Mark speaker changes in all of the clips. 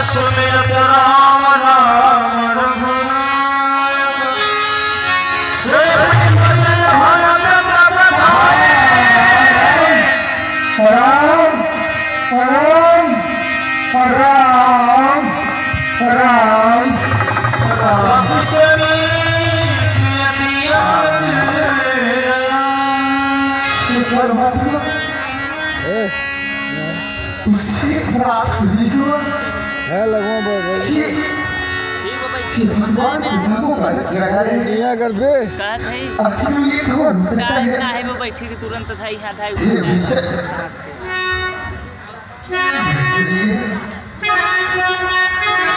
Speaker 1: सुमिरत राम नाम रघुनाथ श्री भजन भरत तब धाये
Speaker 2: राम राम राम राम
Speaker 1: राम शनि पिया
Speaker 2: उसी रात हुई हो
Speaker 3: है लगवा बोल
Speaker 2: भगवान को लगा रहे
Speaker 3: दिया कर दे
Speaker 4: का थई
Speaker 2: आखिर ये कौन हो सकता है
Speaker 4: ना है वो बैठी के तुरंत था यहां था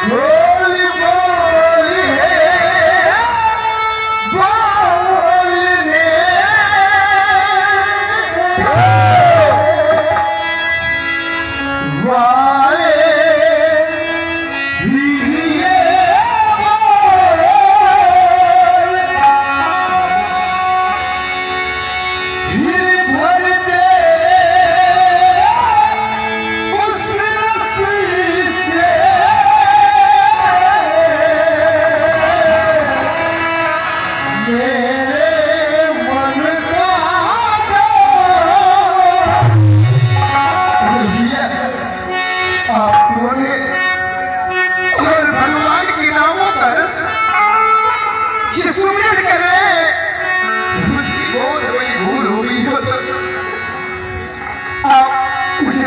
Speaker 2: बोली बोली बोलने वाले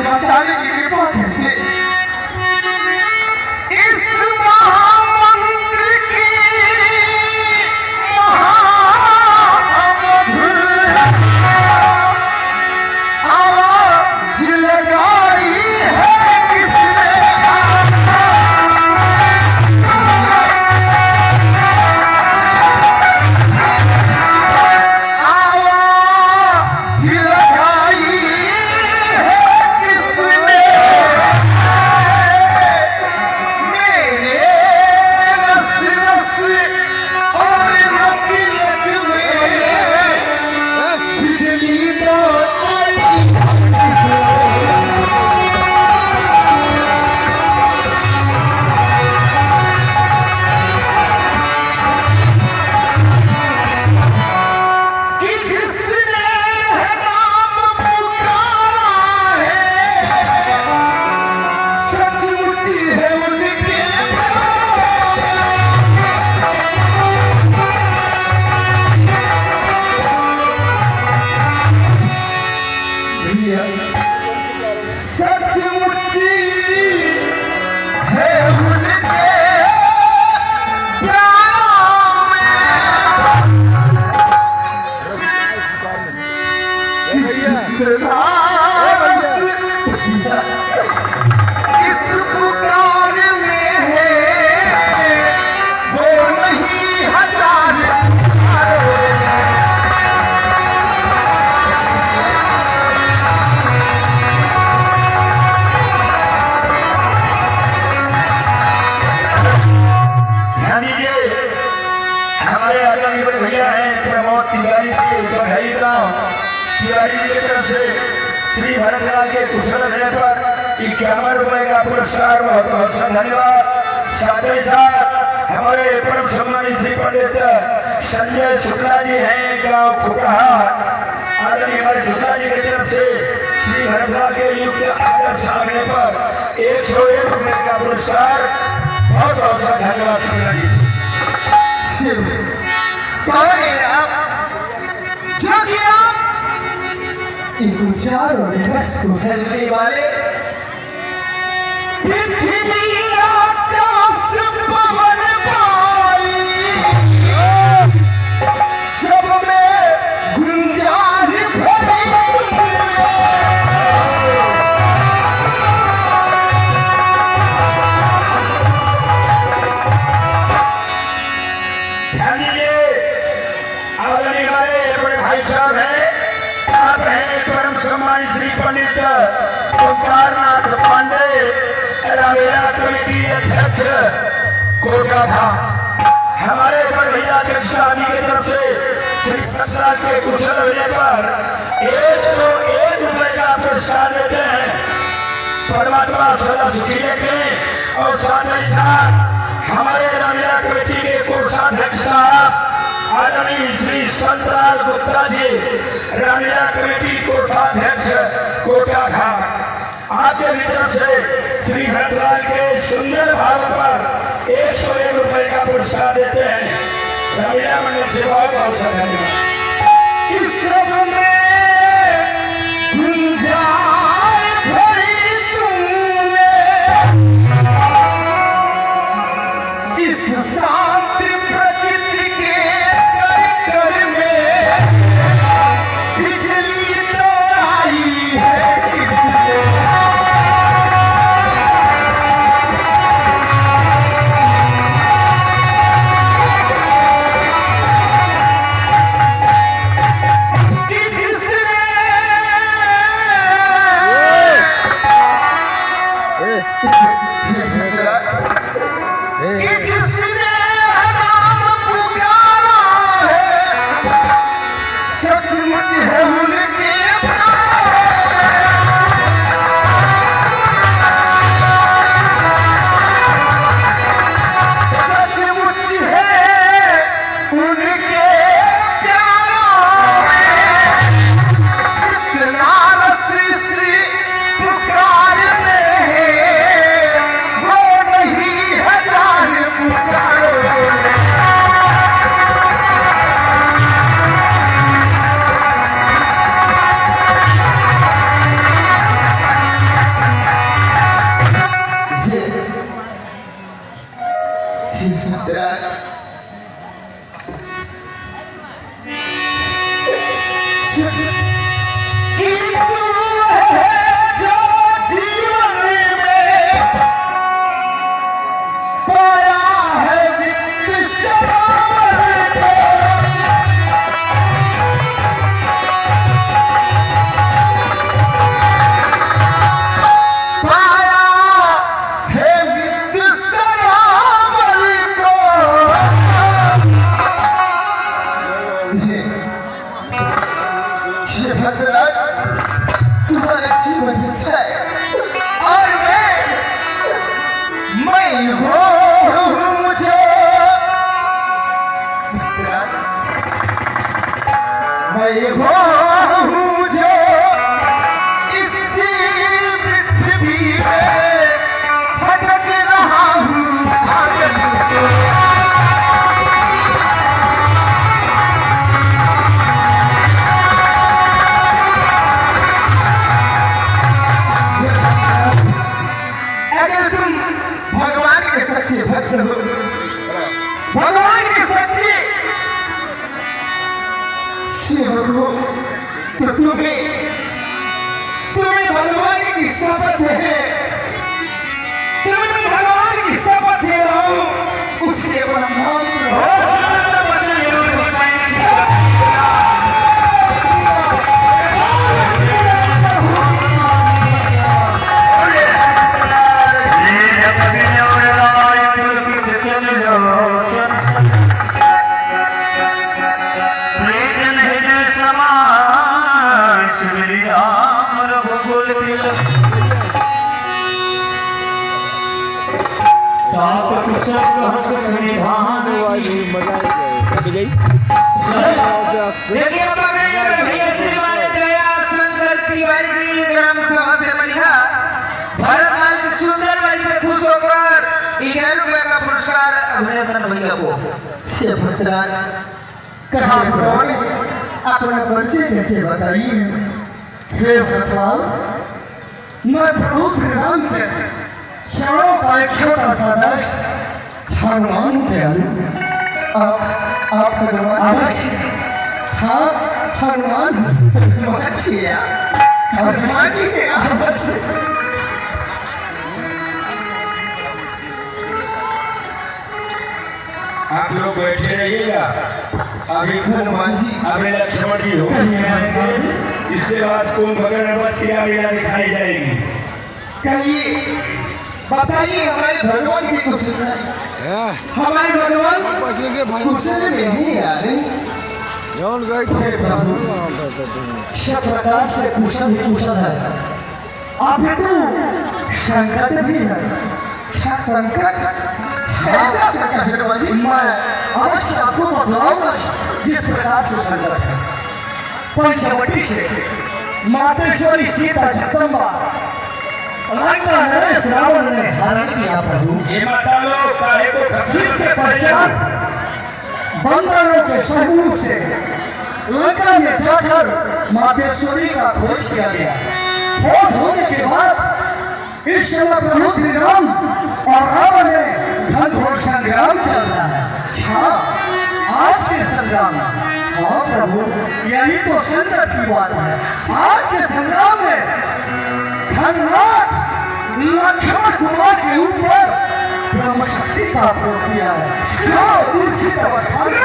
Speaker 2: बताने की कृपा कीजिए इस महामंत्र की महामधुर आवाज लगाई है किसने आवाज लगाई सचमुची है उनके प्यारों में इस पुकार में है वो नहीं हजार
Speaker 1: भैया है प्रमोद तिवारी के बधाई गांव तिवारी जी की तरफ से श्री भरतलाल के कुशल होने पर 51 रुपए का पुरस्कार बहुत बहुत सा धन्यवाद। साथ ही साथ हमारे परम सम्मानित श्री पंडित संजय शुक्ला जी हैं गांव कुकहा आदरणीय हमारे शुक्ला जी की तरफ से श्री भरतलाल के युक्त आदर सामने पर 101 रुपए का पुरस्कार बहुत बहुत सा धन्यवाद शुक्ला जी।
Speaker 2: कौन है आप जो कि आप इन चारों रस को फैलने वाले पृथ्वी आकाश पवन पानी सब में गुंजान भरी
Speaker 1: श्री पंडित ओंकारनाथ पांडे रावेरा कमेटी अध्यक्ष कोटा था। हमारे बड़े भैया कृष्णाजी की तरफ से श्री सत्रा के कुशल विजय पर 101 रुपए का पुरस्कार देते हैं। परमात्मा सदा सुखी रखें। और साथ ही साथ हमारे रामलीला कमेटी के कोषाध्यक्ष साहब आदरणीय श्री संतलाल गुप्ता जी, रामलीला कमेटी कोषाध्यक्ष कोटाघाट, आपके भी तरफ से श्री भरतलाल के सुंदर भाव पर 101 रुपए का पुरस्कार देते हैं। रामलीला मंडल से बहुत बहुत धन्यवाद।
Speaker 2: इस सब में गुंजाए भरी तुमने, इस शांति प्रकृति के कर में बिजली तो आई है किसने। तुम्हारा जीवन अच्छा है और मैं हो मुझे मैं हो मुझे इसी पृथ्वी में भटक रहा हूँ। सच्चे भक्त हो, भगवान के सच्चे सेवक हो, तो तुम्हें भगवान की शपथ है, तुम्हें मैं भगवान की शपथ दे रहा हूँ, उसके अपना नाम से हो। पुरस्कार अभिनंदन भैया को अपना परिचय देके बताइए। हे भरतलाल, मैं प्रभु श्री राम के चरणों का एक छोटा सा दर्श हनुमान दयालु। आप अवश्य हाँ हनुमान अवश्य
Speaker 1: आप लोग बैठे रहिएगा। अभी
Speaker 2: हनुमान जी
Speaker 1: अभी लक्ष्मण जी हो इसके बाद कुंभ क्रिया दिखाई जाएगी।
Speaker 2: कहिए बताइए हमारे भगवान की कुशल हमारे भगवान कुशल में ही आ रही सब प्रकार से कुशल ही कुशल है। अब तो संकट भी है क्या संकट, ऐसा संकट हनुमान जी, मैं अवश्य आपको बतलाऊंगा जिस प्रकार से संकट है। पंचवटी से मातेश्वरी सीता जगदम्बा लंका नरेश रावण ने हरण किया प्रभु।
Speaker 1: ये बता लो काहे को
Speaker 2: जिसके पश्चात बंदरों के सहयोग से लंका में जाकर मातेश्वरी का खोज किया गया। खोज होने के बाद इस समय प्रभु श्री राम और रावण में घनघोर संग्राम चल रहा है। हाँ, आज के संग्राम, हाँ प्रभु, यही तो संकट की बात है। आज के संग्राम में धनराज लक्ष्मण कुमार के ऊपर ब्रह्म शक्ति का प्रयोग किया है। जो उचित अवस्था में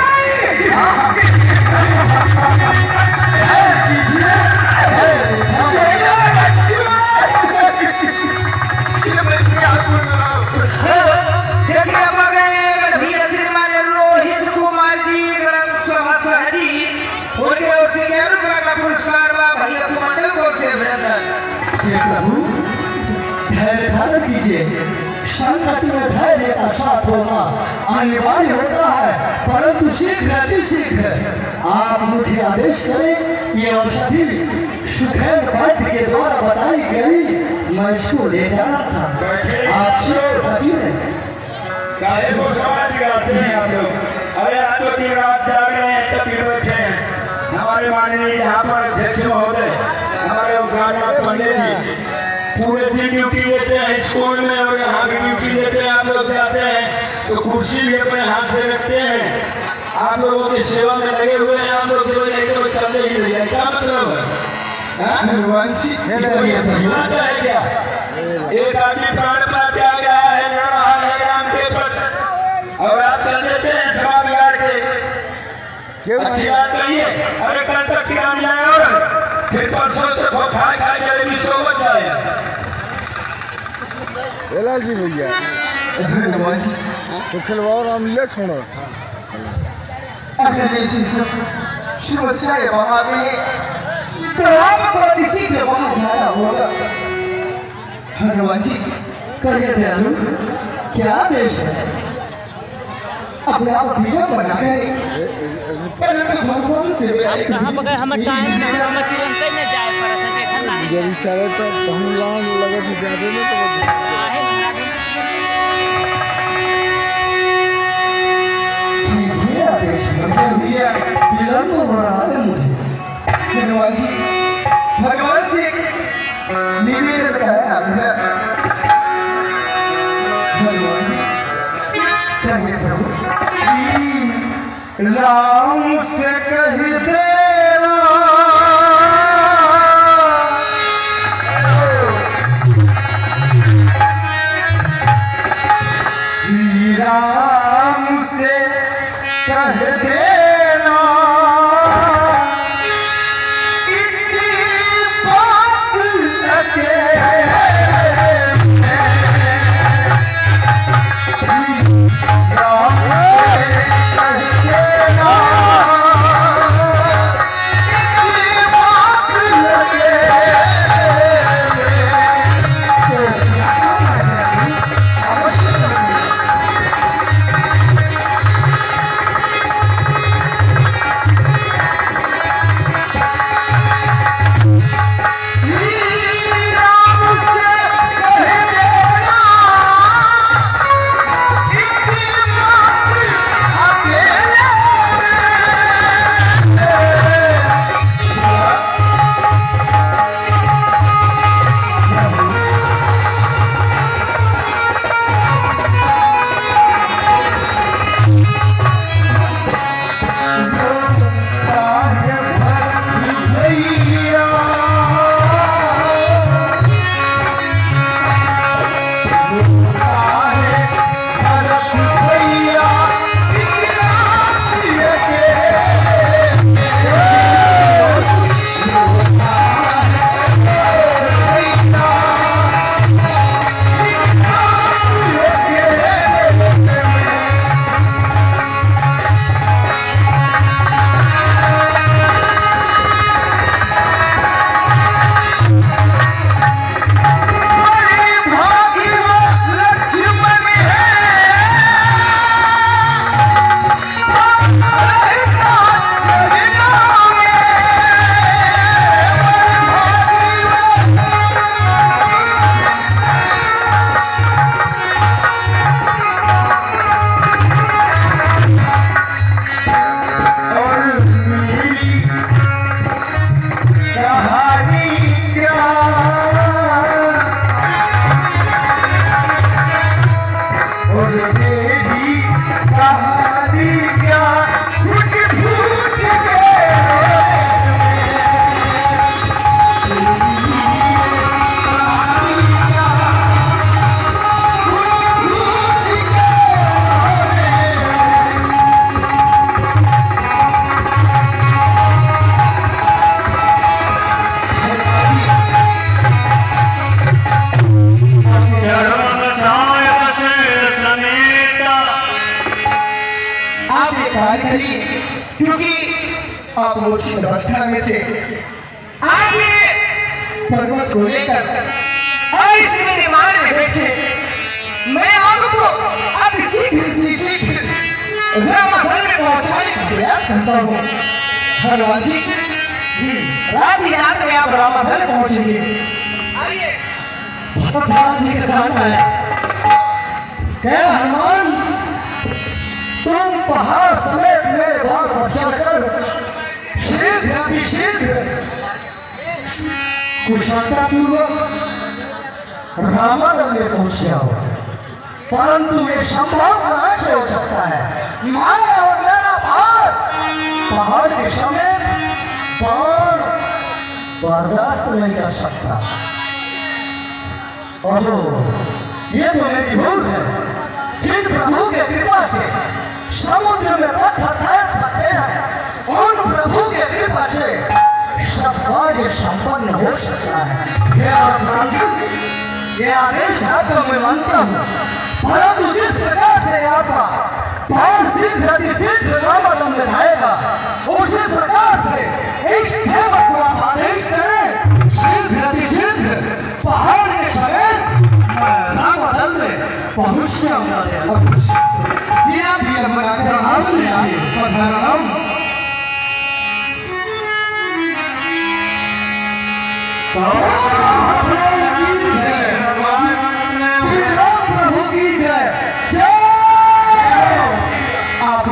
Speaker 2: धैर्य धारण कीजिए। संकट में धैर्य का साथ होना अनिवार्य होता है, परंतु शीघ्र अतिशीघ्र आप मुझे आदेश करें। ये औषधि सुखेंद्र वैद्य के द्वारा बताई गई, मैं इसको ले जाना था। आप श्योर बताइए
Speaker 1: काहे को समाज गाते हैं आप लोग। अरे आज तो 3 रात जाग रहे हैं, तब भी बैठे हैं। हमारे माननीय यहाँ पर अध्यक्ष महोदय, हमारे उद्घाटन पंडित जी पूरे दिन ड्यूटी देते हैं स्कूल में और यहाँ भी ड्यूटी देते हैं। आप लोग जाते हैं तो कुर्सी भी अपने हाथ से रखते हैं। आप लोगों की सेवा में लगे हुए हैं। आप लोग केवल एक तो चलते ही रहिए, क्या मतलब है?
Speaker 2: हनुमान जी
Speaker 1: बात है क्या? एक आदमी प्राण पा के आ गया है, लड़ रहा है राम के पद, और आप चल देते हैं सभा बिगाड़ के। अच्छी बात नहीं है। अरे कल तक क्या मिला और फिर परसों से खाए खाए जलेबी 100 बच जाए।
Speaker 3: लाल जी भैया
Speaker 2: हनुमान जी,
Speaker 3: तो खिलवाओ राम ले छोड़ो।
Speaker 2: अगर ऐसी सब समस्याएं वहां में तो आपको इसी के वहां जाना होगा। हनुमान जी कहिए दयालु, क्या देश है? अपने आप नियम बना करें, परंतु भगवान से
Speaker 4: कहाँ पर हमें टाइम हम तुरंत ही में जाए पड़ा था। देखा ना
Speaker 3: जब चले तो हम लान लगे थे जाते नहीं तो
Speaker 2: विलंब हो रहा है मुझे। हनुमान जी, भगवान से निवेदन है हनुमान जी, कहिए प्रभु राम से कह देना श्री राम से कह देना इतनी बात आप मूर्छित अवस्था में थे। आगे पर्वत को लेकर और इस मेरे मान में बैठे मैं आपको अब शीघ्र रामाधल में पहुंचाने का प्रयास करता हूँ। हनुमान जी रात ही रात में आप रामाधल पहुंचेंगे। आइए भगवान जी का कहना है क्या हनुमान तुम पहाड़ समेत मेरे भाग पर चढ़कर शीघ्र अतिशीघ्र कुशलता पूर्वक रामाधल में पहुंच जाओ, परंतु ये संभव कहां से हो सकता है? मैं और मेरा भार पहाड़ के समेत बाण बर्दाश्त नहीं कर सकता। ओहो ये तो मेरी भूल है। जिन प्रभु के कृपा से समुद्र में पत्थर ठहर सकते हैं उन प्रभु के कृपा से सब कार्य संपन्न हो सकता है। ये आदेश आपको मैं मानता हूँ, परंतु जिस प्रकार से आपका बाण शीघ्र अतिशीघ्र रामाधल में जाएगा उसी प्रकार से इस सेवक को आप आदेश करें शीघ्र अतिशीघ्र पहाड़ के समेत रामाधल में पहुंच जाऊंगा। बिना विलंब न प्रभु की जय। आप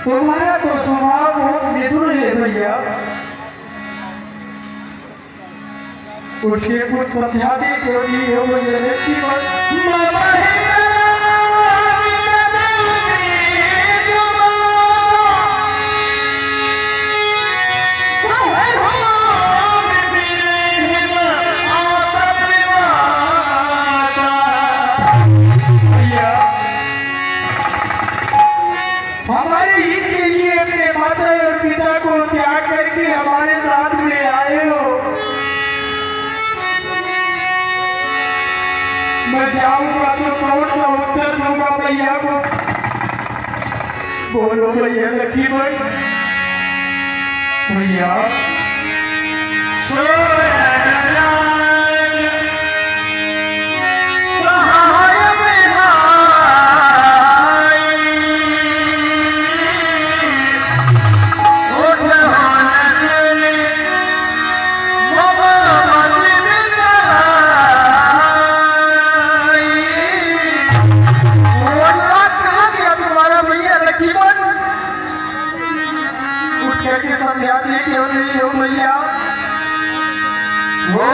Speaker 2: तुम्हारा तो स्वभाव बहुत निधुर है भैया। उठ के कुछ समझा दे क्योंकि हो मैया को। बोलो भैया लक्ष्मण भैया। समझा दे क्यों नहीं हो भैया। वो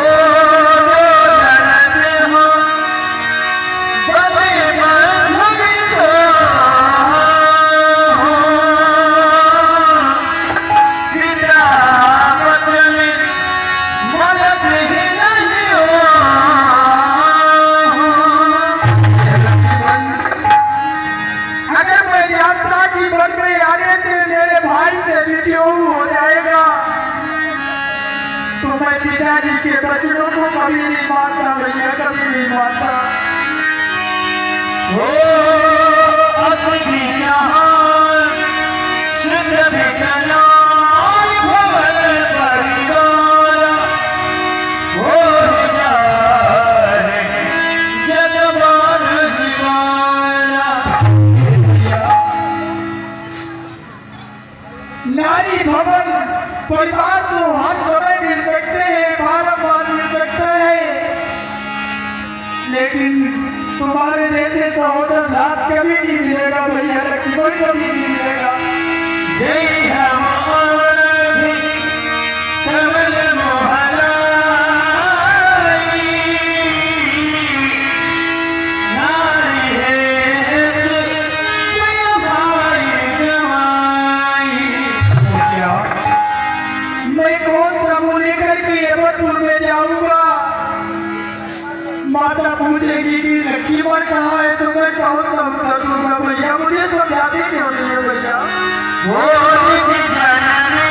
Speaker 2: पिताजी के बचनों को कभी नहीं मानता भैया, कभी नहीं मानता।
Speaker 1: हो असली जहान सिद्ध विकलांग भवन परिवार हो जाए जगमान दीवाना।
Speaker 2: नारी भवन परिवार को हर समय मिल सकते हैं, बार मिल सकता है, लेकिन तुम्हारे जैसे सहोदर नाथ कभी नहीं मिलेगा भैया, लक्ष्मण कभी नहीं मिलेगा।
Speaker 1: जय हम कमल मोहलाई नारी है भाई जमाई।
Speaker 2: मैं कौन सा मुँह लेकर के अमरपुर में जाऊंगा, माता पूछेगी कि लक्ष्मण कहाँ है, तो मैं कौन सा उत्तर दूंगा भैया। मुझे समझाते क्यों नहीं है भैया।
Speaker 1: वो जननी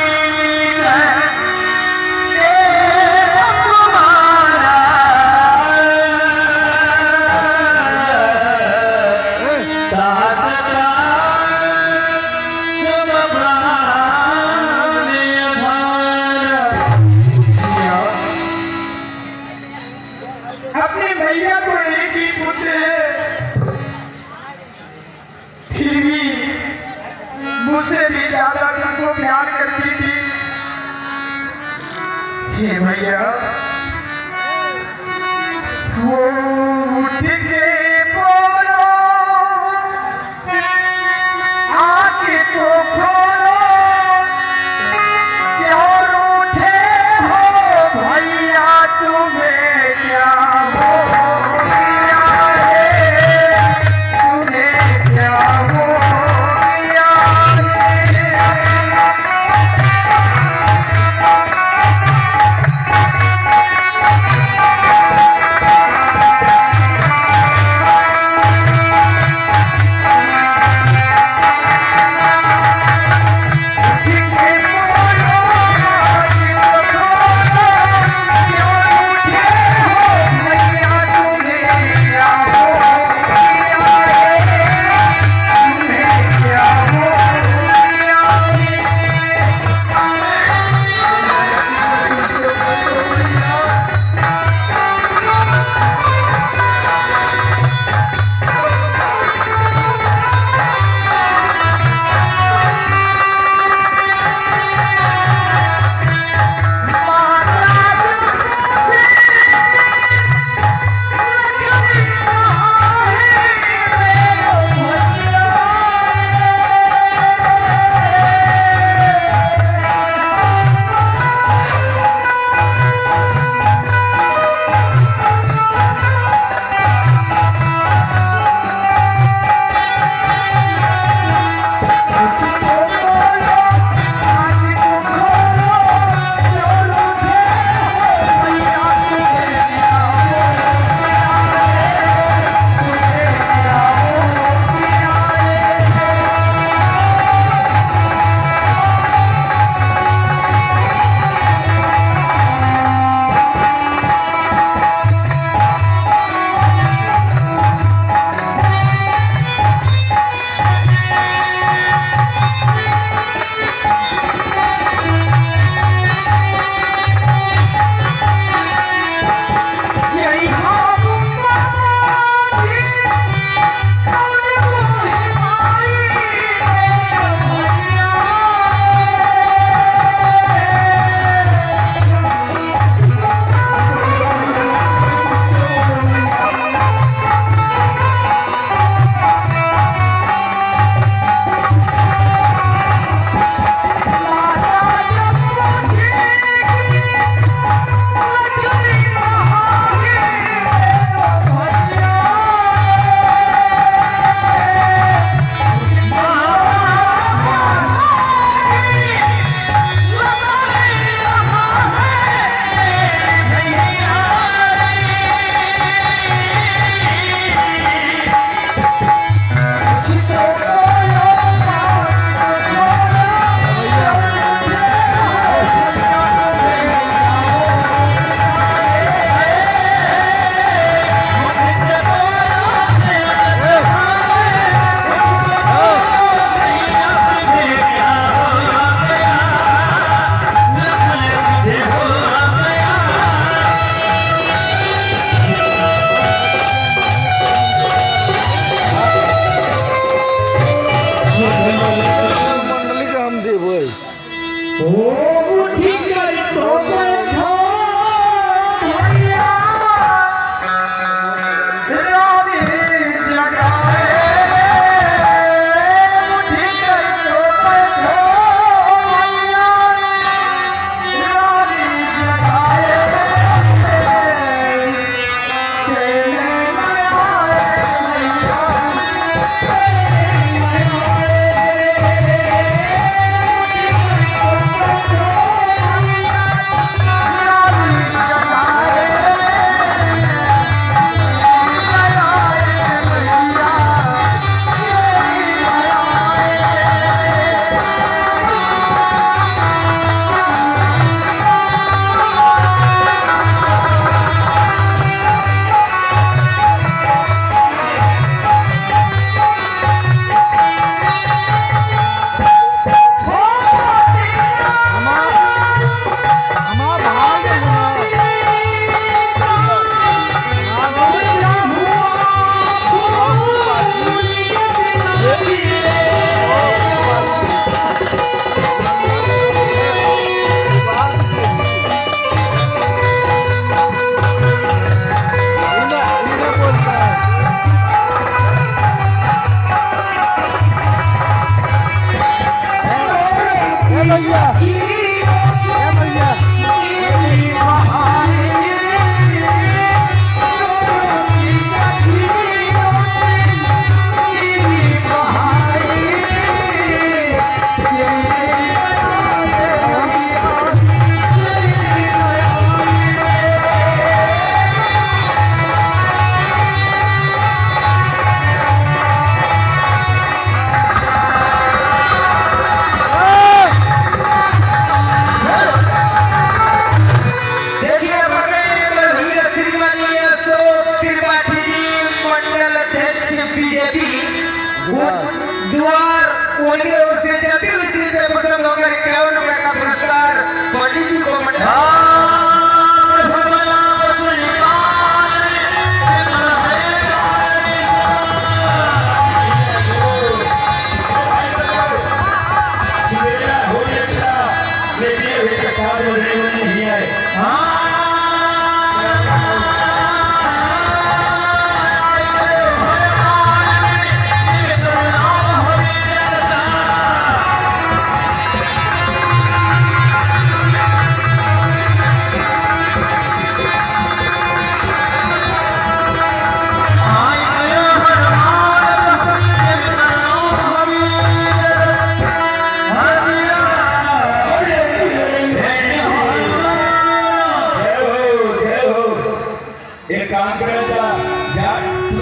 Speaker 2: अपने भैया को एक ही पुत्र है, फिर भी मुझसे भी ज्यादा तुमको प्यार करती थी। हे भैया वो उठ के बोलो, आके तो खोलो, क्यों रूठे हो भैया, तुम्हें क्या हो गया है, तुम्हें क्या हो गया है।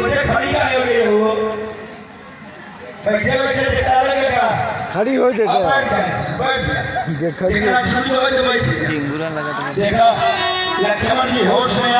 Speaker 1: मुझे खड़ी का हो गई हो बैठे बैठे देखा लगेगा
Speaker 3: खड़ी हो
Speaker 1: अब
Speaker 3: जाता
Speaker 1: बैठ जाए बैठ जाए
Speaker 3: जे खड़ी
Speaker 1: देखना शुरू हो तो बैठे
Speaker 4: चिंगुरा लगा तो
Speaker 1: देखा लक्ष्मण जी होश में